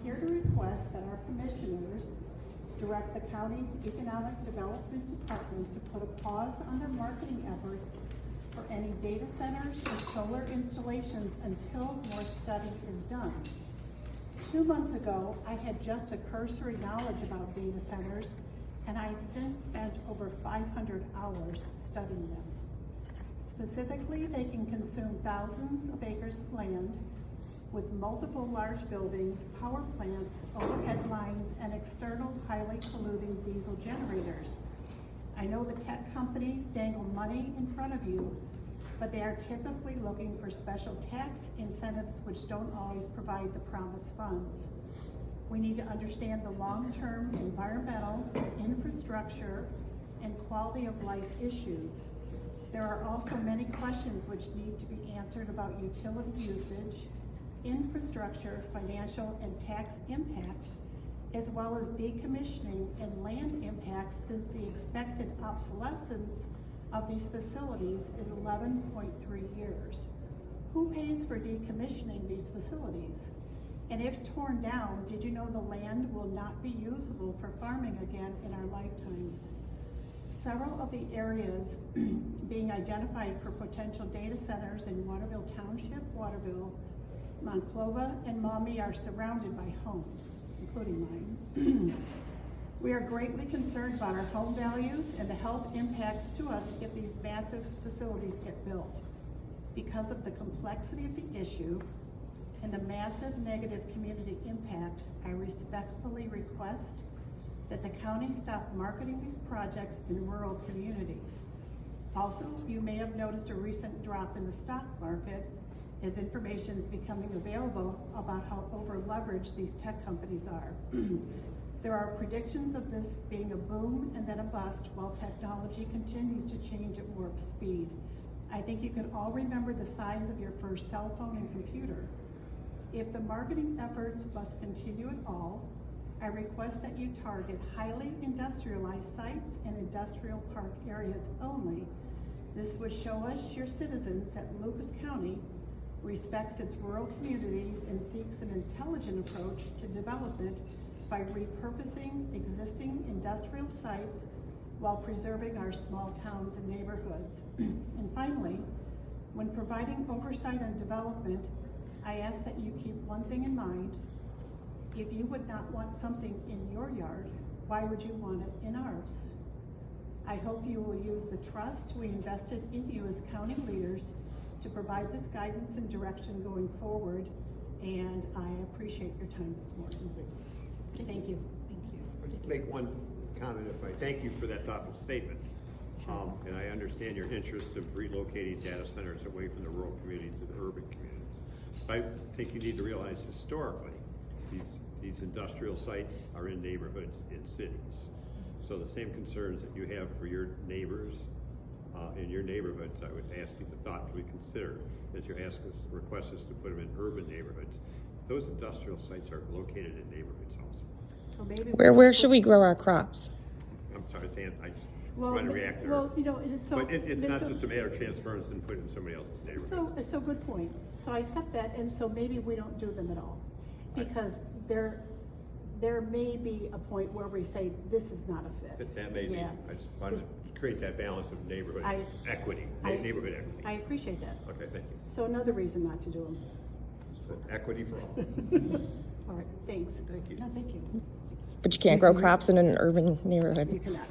here to request that our commissioners direct the county's Economic Development Department to put a pause on their marketing efforts for any data centers or solar installations until more study is done. 2 months ago, I had just a cursory knowledge about data centers, and I have since spent over 500 hours studying them. Specifically, they can consume thousands of acres of land with multiple large buildings, power plants, overhead lines, and external highly polluting diesel generators. I know the tech companies dangle money in front of you, but they are typically looking for special tax incentives which don't always provide the promised funds. We need to understand the long-term environmental, infrastructure, and quality of life issues. There are also many questions which need to be answered about utility usage, infrastructure, financial, and tax impacts, as well as decommissioning and land impacts, since the expected obsolescence of these facilities is 11.3 years. Who pays for decommissioning these facilities? And if torn down, did you know the land will not be usable for farming again in our lifetimes? Several of the areas being identified for potential data centers in Waterville Township, Waterville, Monclova, and Maumee are surrounded by homes, including mine. We are greatly concerned about our home values and the health impacts to us if these massive facilities get built. Because of the complexity of the issue and the massive negative community impact, I respectfully request that the county stop marketing these projects in rural communities. Also, you may have noticed a recent drop in the stock market as information is becoming available about how over-leveraged these tech companies are. There are predictions of this being a boom and then a bust while technology continues to change at warp speed. I think you can all remember the size of your first cell phone and computer. If the marketing efforts must continue at all, I request that you target highly industrialized sites and industrial park areas only. This would show us, your citizens, that Lucas County respects its rural communities and seeks an intelligent approach to development by repurposing existing industrial sites while preserving our small towns and neighborhoods. And finally, when providing oversight on development, I ask that you keep one thing in mind. If you would not want something in your yard, why would you want it in ours? I hope you will use the trust we invested in you as county leaders to provide this guidance and direction going forward, and I appreciate your time this morning. Thank you. Thank you. I'll just make one comment if I thank you for that thoughtful statement. And I understand your interest of relocating data centers away from the rural communities to the urban communities. But I think you need to realize historically, these industrial sites are in neighborhoods in cities. So the same concerns that you have for your neighbors in your neighborhoods, I would ask you to thoughtfully consider as you request us to put them in urban neighborhoods. Those industrial sites are located in neighborhoods also. So maybe Where should we grow our crops? I'm sorry, Sam, I just well, want to react there. Well, you know, it is so. But it's not just a matter of transference and put it in somebody else's neighborhood. So good point. So I accept that, and so maybe we don't do them at all, because there may be a point where we say this is not a fit. That may be. Yeah. I just wanted to create that balance of neighborhood equity, neighborhood equity. I appreciate that. Okay, thank you. So another reason not to do them. So equity for all. All right, thanks. Thank you. No, thank you. But you can't grow crops in an urban neighborhood. You cannot.